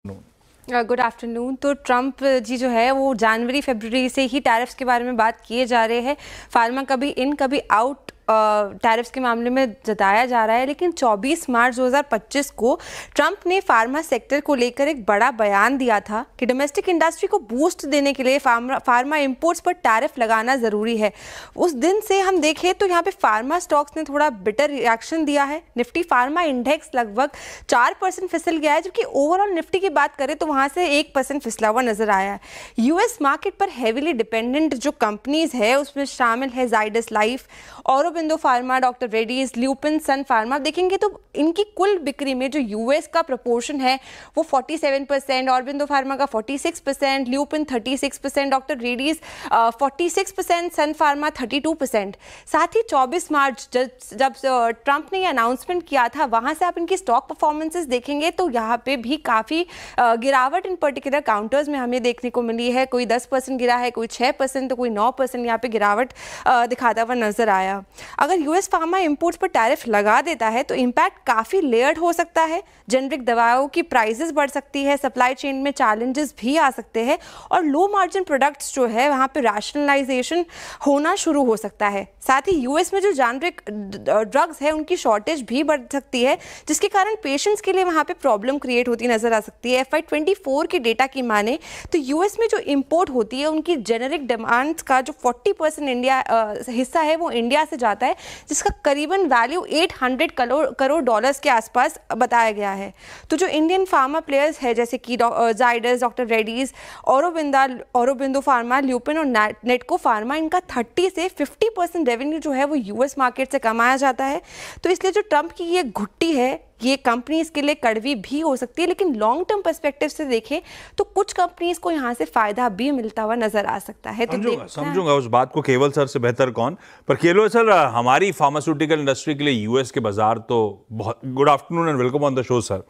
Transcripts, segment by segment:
Good afternoon. तो Trump जी जो है वो जनवरी फरवरी से ही टैरिफ्स के बारे में बात किए जा रहे हैं। फार्मा कभी इन कभी आउट टैरिफ्स के मामले में जताया जा रहा है, लेकिन 24 मार्च 2025 को ट्रंप ने फार्मा सेक्टर को लेकर एक बड़ा बयान दिया था कि डोमेस्टिक इंडस्ट्री को बूस्ट देने के लिए फार्मा इंपोर्ट्स पर टैरिफ लगाना ज़रूरी है। उस दिन से हम देखें तो यहाँ पे फार्मा स्टॉक्स ने थोड़ा बिटर रिएक्शन दिया है। निफ्टी फार्मा इंडेक्स लगभग 4% फिसल गया है, जबकि ओवरऑल निफ्टी की बात करें तो वहाँ से 1% फिसला हुआ नजर आया है। यूएस मार्केट पर हेविली डिपेंडेंट जो कंपनीज है उसमें शामिल है Zydus Life, Aurobindo Pharma, doctor Reddy's, Lupin, Sun Pharma. देखेंगे तो इनकी कुल बिक्री में जो यूएस का प्रोपोर्शन है वो 47%, ऑरोबिंदो फार्मा का 46%, ल्यूपिन 36%, डॉक्टर रेड्डीज 46%, सन फार्मा 32%। साथ ही 24 मार्च जब ट्रंप ने ये अनाउंसमेंट किया था, वहां से आप इनकी स्टॉक परफॉर्मेंसेस देखेंगे तो यहाँ पे भी काफ़ी गिरावट इन पर्टिकुलर काउंटर्स में हमें देखने को मिली है। कोई 10% गिरा है, कोई 6%, तो कोई 9% यहाँ पे गिरावट दिखाता हुआ नजर आया। अगर यूएस फार्मा इंपोर्ट्स पर टैरिफ लगा देता है तो इम्पैक्ट काफ़ी लेयर्ड हो सकता है। जेनरिक दवाओं की प्राइसेस बढ़ सकती है, सप्लाई चेन में चैलेंजेस भी आ सकते हैं, और लो मार्जिन प्रोडक्ट्स जो है वहाँ पे रैशनलाइजेशन होना शुरू हो सकता है। साथ ही यूएस में जो जेनरिक ड्रग्स है उनकी शॉर्टेज भी बढ़ सकती है, जिसके कारण पेशेंट्स के लिए वहाँ पे प्रॉब्लम क्रिएट होती नजर आ सकती है। FY24 के डेटा की माने तो यूएस में जो इंपोर्ट होती है उनकी जेनरिक डिमांड का जो 40% इंडिया हिस्सा है वो इंडिया से जाता है, जिसका करीबन वैल्यू 800 करोड़ डॉलर्स के आसपास बताया गया है। तो जो इंडियन फार्मा प्लेयर्स है जैसे कि Zydus, doctor Reddy's, Aurobindo pharma, lupin और नेटको फार्मा, इनका 30 से 50% रेवेन्यू जो है वो यूएस मार्केट से कमाया जाता है। तो इसलिए जो ट्रंप की ये घुट्टी है ये कंपनीज के लिए कड़वी भी हो सकती है, लेकिन लॉन्ग टर्म पर्सपेक्टिव से देखें तो कुछ कंपनीज को यहाँ से फायदा भी मिलता हुआ नजर आ सकता है। तो समझूंगा उस बात को, केवल सर से बेहतर कौन। पर केवल सर, हमारी फार्मास्यूटिकल इंडस्ट्री के लिए यूएस के बाजार तो बहुत। Good afternoon and welcome on the show sir.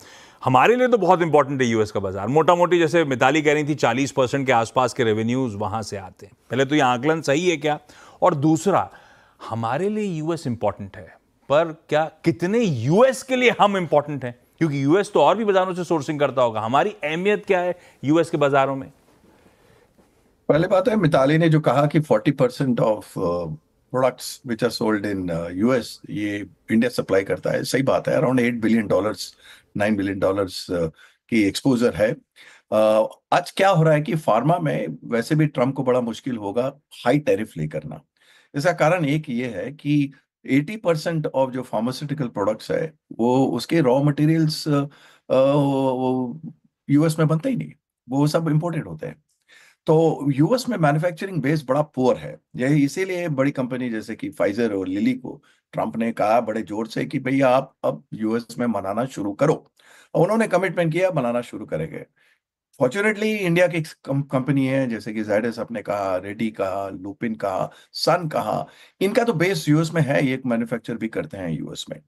हमारे लिए तो बहुत इंपॉर्टेंट है यूएस का बाजार। मोटा मोटी जैसे मिताली कह रही थी 40% के आसपास के रेवेन्यूज वहां से आते हैं। पहले तो ये आकलन सही है क्या? और दूसरा, हमारे लिए यूएस इंपॉर्टेंट है, पर क्या कितने यूएस के लिए हम इंपॉर्टेंट हैं? क्योंकि यूएस तो और भी बाजारों से सोर्सिंग करता होगा। हमारी अहमियत क्या है यूएस के बाजारों में? पहले बात है, मिताली ने जो कहा कि 40% of products which are sold in US ये इंडिया सप्लाई करता है। सही बात है, अराउंड $8 बिलियन, $9 बिलियन की एक्सपोजर है। आज क्या हो रहा है कि फार्मा में वैसे भी ट्रम्प को बड़ा मुश्किल होगा हाई टैरिफ लेकर ना। इसका कारण एक ये है कि 80% ऑफ जो फार्मास्यूटिकल प्रोडक्ट्स है वो उसके रॉ मटेरियल्स यूएस में बनते ही नहीं, वो सब इंपोर्टेड होते हैं। तो यूएस में मैन्युफैक्चरिंग बेस बड़ा पुअर है। यही इसीलिए बड़ी कंपनी जैसे कि फाइजर और लिली को ट्रंप ने कहा बड़े जोर से कि भैया आप अब यूएस में बनाना शुरू करो, और उन्होंने कमिटमेंट किया बनाना शुरू करेंगे। फॉर्चुनेटली इंडिया की कंपनी है जैसे कि जाइडस आपने कहा, रेड्डी कहा, लुपिन कहा, सन कहा, इनका तो बेस यूएस में है, ये मैन्युफैक्चर भी करते हैं यूएस में।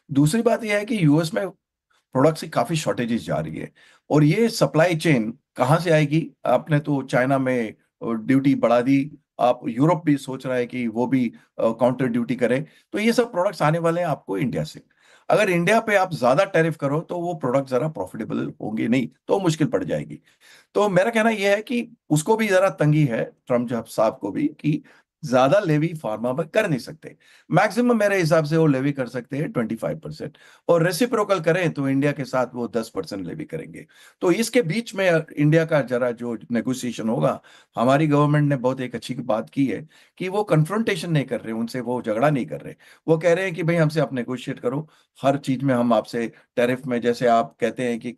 दूसरी बात यह है कि यूएस में प्रोडक्ट्स की काफी शॉर्टेजेस जा रही है, और ये सप्लाई चेन कहाँ से आएगी? आपने तो चाइना में ड्यूटी बढ़ा दी, आप यूरोप भी सोच रहा है कि वो भी काउंटर ड्यूटी करे, तो ये सब प्रोडक्ट्स आने वाले हैं आपको इंडिया से। अगर इंडिया पे आप ज्यादा टैरिफ करो तो वो प्रोडक्ट जरा प्रॉफिटेबल होंगे नहीं, तो मुश्किल पड़ जाएगी। तो मेरा कहना यह है कि उसको भी जरा तंगी है ट्रम्प साहब को भी कि ज्यादा लेवी फार्मा पर कर नहीं सकते। मैक्सिमम मेरे हिसाब से वो लेवी कर सकते हैं 25%, और रेसिप्रोकल करें तो इंडिया के साथ वो 10% लेवी करेंगे। तो इसके बीच में इंडिया का जरा जो नेगोशिएशन होगा, हमारी गवर्नमेंट ने बहुत एक अच्छी बात की है कि वो कन्फ्रंटेशन नहीं कर रहे, उनसे वो झगड़ा नहीं कर रहे। वो कह रहे हैं कि भाई हमसे आप नेगोशिएट करो, हर चीज में हम आपसे टैरिफ में, जैसे आप कहते हैं कि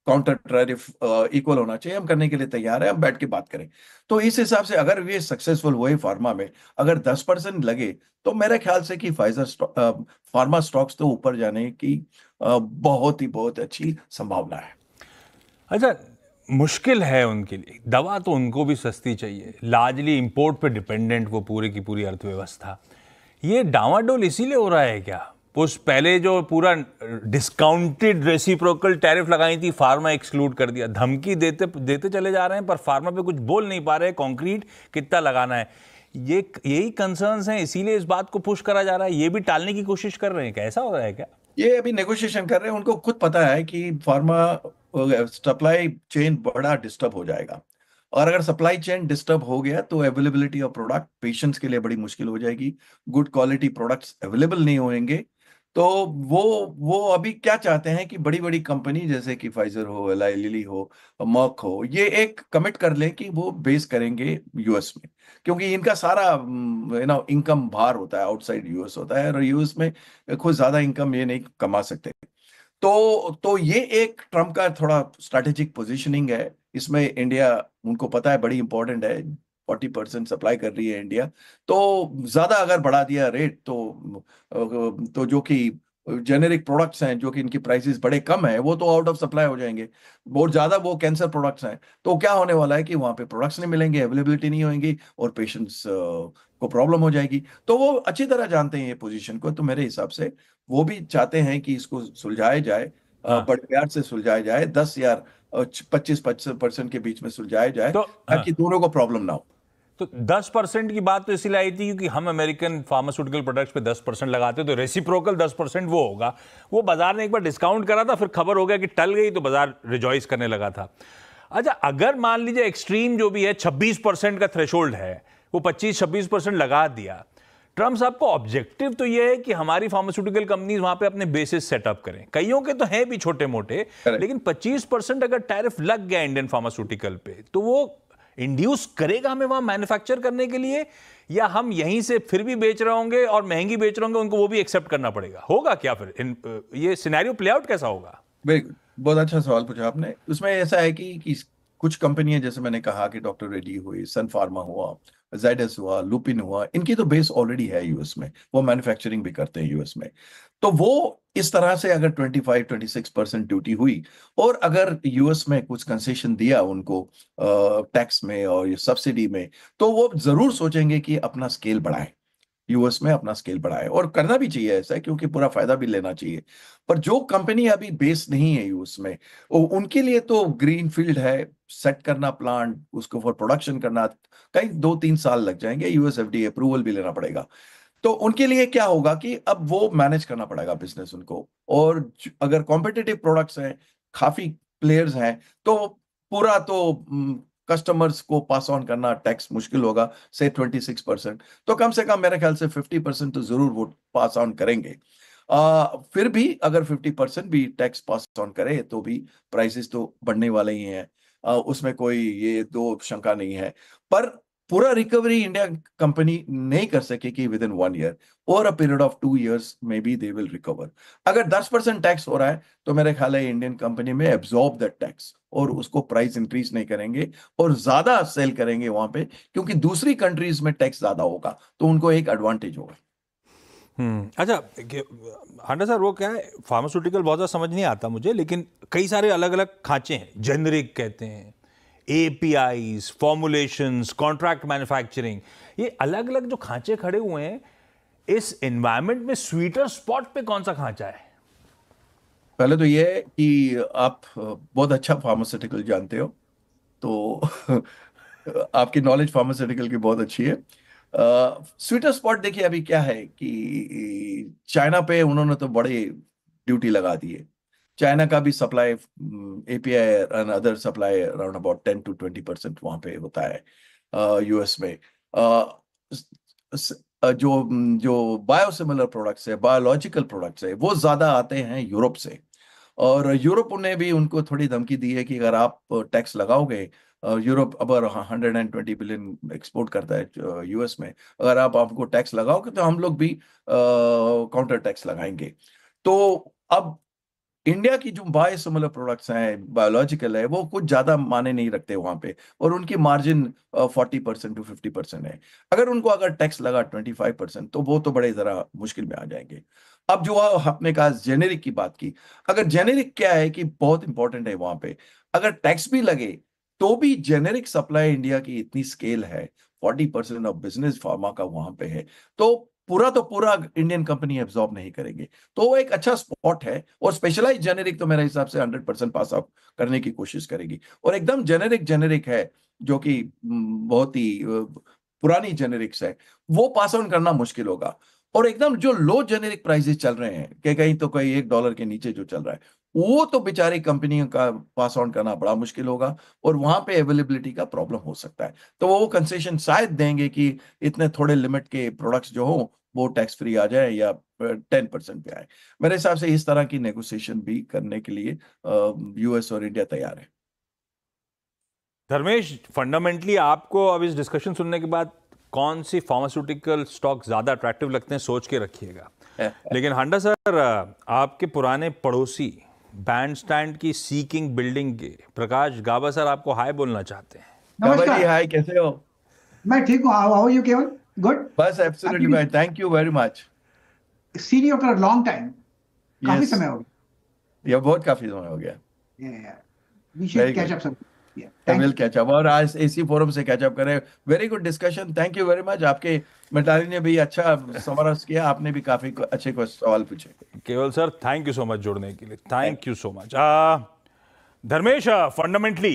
काउंटर टैरिफ इक्वल होना चाहिए, हम करने के लिए तैयार है, हम बैठ के बात करें। तो इस हिसाब से अगर ये सक्सेसफुल हुए फार्मा में, अगर 10% लगे तो मेरे ख्याल से कि फार्मा स्टॉक्स तो ऊपर जाने की बहुत अच्छी संभावना है। अच्छा, मुश्किल है उनके लिए। दवा तो उनको भी सस्ती चाहिए, लार्जली इंपोर्ट पे डिपेंडेंट वो पूरी की पूरी अर्थव्यवस्था। ये डावाडोल इसीलिए हो रहा है क्या? उस पहले जो पूरा डिस्काउंटेड रेसिप्रोकल टैरिफ लगाई थी, फार्मा एक्सक्लूड कर दिया, धमकी देते चले जा रहे हैं, पर फार्मा पे कुछ बोल नहीं पा रहे, कॉन्क्रीट कितना लगाना है। यही कंसर्न्स हैं, इसीलिए इस बात को पुश करा जा रहा है। ये भी टालने की कोशिश कर रहे हैं, कैसा हो रहा है क्या? ये अभी नेगोशिएशन कर रहे हैं, उनको खुद पता है कि फार्मा सप्लाई चेन बड़ा डिस्टर्ब हो जाएगा। और अगर सप्लाई चेन डिस्टर्ब हो गया तो अवेलेबिलिटी ऑफ प्रोडक्ट पेशेंट्स के लिए बड़ी मुश्किल हो जाएगी, गुड क्वालिटी प्रोडक्ट्स अवेलेबल नहीं होंगे। तो वो वो अभी क्या चाहते हैं कि बड़ी बड़ी कंपनी जैसे कि फाइजर हो, एलाई लिली हो, मर्क हो, ये एक कमिट कर ले कि वो बेस करेंगे यूएस में, क्योंकि इनका सारा इनकम बाहर होता है, आउटसाइड यूएस होता है, और यूएस में खुद ज्यादा इनकम ये नहीं कमा सकते। तो ये एक ट्रम्प का थोड़ा स्ट्रैटेजिक पोजीशनिंग है इसमें। इंडिया, उनको पता है बड़ी इंपॉर्टेंट है, 40% सप्लाई कर रही है इंडिया, तो ज्यादा अगर बढ़ा दिया रेट तो जो कि जेनेरिक प्रोडक्ट्स हैं, जो कि इनकी प्राइसेस बड़े कम है, वो तो आउट ऑफ सप्लाई हो जाएंगे। बहुत ज्यादा वो कैंसर प्रोडक्ट्स हैं, तो क्या होने वाला है कि वहां पे प्रोडक्ट्स नहीं मिलेंगे, अवेलेबिलिटी नहीं होगी, और पेशेंट्स को प्रॉब्लम हो जाएगी। तो वो अच्छी तरह जानते हैं ये पोजीशन को, तो मेरे हिसाब से वो भी चाहते हैं कि इसको सुलझाया जाए, हाँ। बड़े प्यार से सुलझाया जाए, 10 या 25% के बीच में सुलझाया जाए, तो ताकि दोनों को प्रॉब्लम ना हो। तो 10% की बात तो इसलिए आई थी क्योंकि हम अमेरिकन फार्मास्यूटिकल प्रोडक्ट्स पे 10% लगाते, तो रेसिप्रोकल 10% वो होगा। वो बाजार ने एक बार डिस्काउंट करा था, फिर खबर हो गया कि टल गई, तो बाजार रिजॉइस करने लगा था। अच्छा, अगर मान लीजिए एक्सट्रीम जो भी है 26% का थ्रेशोल्ड है, वो 25-26% लगा दिया, ट्रम्प साहब को ऑब्जेक्टिव तो ये है कि हमारी फार्मास्यूटिकल कंपनीज वहां पे अपने बेसिस सेटअप करें। कईयों के तो हैं भी छोटे मोटे, लेकिन 25% अगर टैरिफ लग गया इंडियन फार्मास्यूटिकल पे, तो वो इंड्यूस करेगा हमें वहां मैन्युफैक्चर करने के लिए, या हम यहीं से फिर भी बेच रहे होंगे और महंगी बेच रहे होंगे, उनको वो भी एक्सेप्ट करना पड़ेगा? होगा क्या फिर ये सिनेरियो प्ले आउट कैसा होगा? बिल्कुल, बहुत अच्छा सवाल पूछा आपने। उसमें ऐसा है कि कुछ कंपनियां, जैसे मैंने कहा कि डॉक्टर रेड्डी हुई, सन फार्मा हुआ, जाइडस हुआ, लुपिन हुआ, इनकी तो बेस ऑलरेडी है यूएस में, वो मैन्युफैक्चरिंग भी करते हैं यूएस में। तो वो इस तरह से अगर 25-26% ड्यूटी हुई, और अगर यूएस में कुछ कंसेशन दिया उनको टैक्स में और ये सब्सिडी में, तो वो जरूर सोचेंगे कि अपना स्केल बढ़ाएं, यूएस में अपना स्केल बढ़ाए, और करना भी चाहिए ऐसा, क्योंकि पूरा फायदा भी लेना चाहिए। पर जो कंपनी अभी बेस नहीं है यूएस में, उनके लिए तो ग्रीन फील्ड है, सेट करना प्लांट, उसको फॉर प्रोडक्शन करना कई 2-3 साल लग जाएंगे, यूएस एफडीए अप्रूवल भी लेना पड़ेगा। तो उनके लिए क्या होगा कि अब वो मैनेज करना पड़ेगा बिजनेस उनको, और अगर कॉम्पिटिटिव प्रोडक्ट्स हैं, काफी प्लेयर्स हैं, तो पूरा तो कस्टमर्स को पास ऑन करना टैक्स मुश्किल होगा, से 26%, तो कम से कम मेरे ख्याल से 50% तो जरूर वो पास ऑन करेंगे। फिर भी अगर 50% भी टैक्स पास ऑन करे, तो भी प्राइसेस तो बढ़ने वाले ही हैं, उसमें कोई ये दो शंका नहीं है। पर पूरा रिकवरी इंडिया कंपनी नहीं कर सकेगी विद इन 1 ईयर, और a period of 2 years may be they will recover. अगर 10% टैक्स हो रहा है, तो मेरे ख्याल है इंडियन कंपनी में एब्जॉर्ब दैट टैक्स, और उसको प्राइस इंक्रीज नहीं करेंगे, और ज्यादा सेल करेंगे वहां पे, क्योंकि दूसरी कंट्रीज में टैक्स ज्यादा होगा, तो उनको एक एडवांटेज होगा। अच्छा, हांडा सर, वो क्या है, फार्मास्यूटिकल बहुत ज़्यादा समझ नहीं आता मुझे, लेकिन कई सारे अलग अलग खांचे हैं, जेनरिक कहते हैं, एपीआईज, फॉर्मुलेशंस, कॉन्ट्रैक्ट मैन्युफैक्चरिंग, ये अलग अलग जो खांचे खड़े हुए हैं, इस एनवायरनमेंट में स्वीटर स्पॉट पे कौन सा खांचा है? पहले तो ये है कि आप बहुत अच्छा फार्मास्यूटिकल जानते हो, तो आपकी नॉलेज फार्मास्यूटिकल की बहुत अच्छी है। स्वीटर स्पॉट देखिए, अभी क्या है कि चाइना पे उन्होंने तो बड़ी ड्यूटी लगा दी है। चाइना का भी supply, API and other supply around about 10-20% वहां पे होता है यूएस में। जो जो बायोसिमिलर प्रोडक्ट्स है, बायोलॉजिकल प्रोडक्ट्स है, वो ज्यादा आते हैं यूरोप से, और यूरोप ने भी उनको थोड़ी धमकी दी है कि अगर आप टैक्स लगाओगे, यूरोप अब 120 बिलियन एक्सपोर्ट करता है यूएस में, अगर आप आपको टैक्स लगाओगे, तो हम लोग भी काउंटर टैक्स लगाएंगे। तो अब इंडिया की जो बायोसिमिलर प्रोडक्ट्स हैं, बायोलॉजिकल है, वो कुछ ज्यादा माने नहीं रखते वहां पे, और उनकी मार्जिन 40% to 50% है। अगर टैक्स लगा 25%, तो वो तो बड़े जरा मुश्किल में आ जाएंगे। अब जो आपने कहा जेनेरिक की बात की, अगर जेनेरिक क्या है कि बहुत इंपॉर्टेंट है वहां पे, अगर टैक्स भी लगे, तो भी जेनेरिक सप्लाई इंडिया की इतनी स्केल है, 40% ऑफ बिजनेस फार्मा का वहां पे है, तो पूरा इंडियन कंपनी एब्जॉर्ब नहीं करेंगे। तो वो एक अच्छा स्पॉट है, और स्पेशलाइज जेनेरिक तो मेरे हिसाब से 100% पास आउट करने की कोशिश करेगी, और एकदम जेनेरिक है, जो कि बहुत ही पुरानी जेनेरिक्स है, वो पास ऑन करना मुश्किल होगा। और एकदम जो लो जेनेरिक प्राइसेस चल रहे हैं, कि कहीं तो कहीं $1 के नीचे जो चल रहा है, वो तो बेचारी कंपनियों का पास ऑन करना बड़ा मुश्किल होगा और वहां पे अवेलेबिलिटी का प्रॉब्लम हो सकता है। तो वो कंसेशन शायद देंगे कि इतने थोड़े लिमिट के प्रोडक्ट्स जो हो वो टैक्स फ्री आ जाए या 10% पे आए। मेरे हिसाब से इस तरह की नेगोशिएशन भी करने के लिए यूएस और इंडिया तैयार है। धर्मेश, फंडामेंटली आपको अब इस डिस्कशन सुनने के बाद कौन सी फार्मास्यूटिकल स्टॉक ज्यादा अट्रैक्टिव लगते हैं सोच के रखिएगा। लेकिन हांडा सर, आपके पुराने पड़ोसी बैंड स्टैंड की सीकिंग बिल्डिंग के प्रकाश गाबा सर आपको हाय बोलना चाहते हैं। गाबा जी हाय, कैसे हो? मैं ठीक हूँ। हाउ आर यू केवल? गुड, बस absolutely fine, thank you very much. Seen you after long time. काफी Yes. समय हो गया। ये बहुत काफी समय हो गया। We should catch up some. Will catch up, और आज इसी फोरम से कैच अप करें। Very good discussion, thank you very much. आपके मिताली ने भी अच्छा समरस किया, आपने भी काफी अच्छे सवाल पूछे। केवल sir, thank you so much जुड़ने के लिए, thank you so much. Dharmesh, fundamentally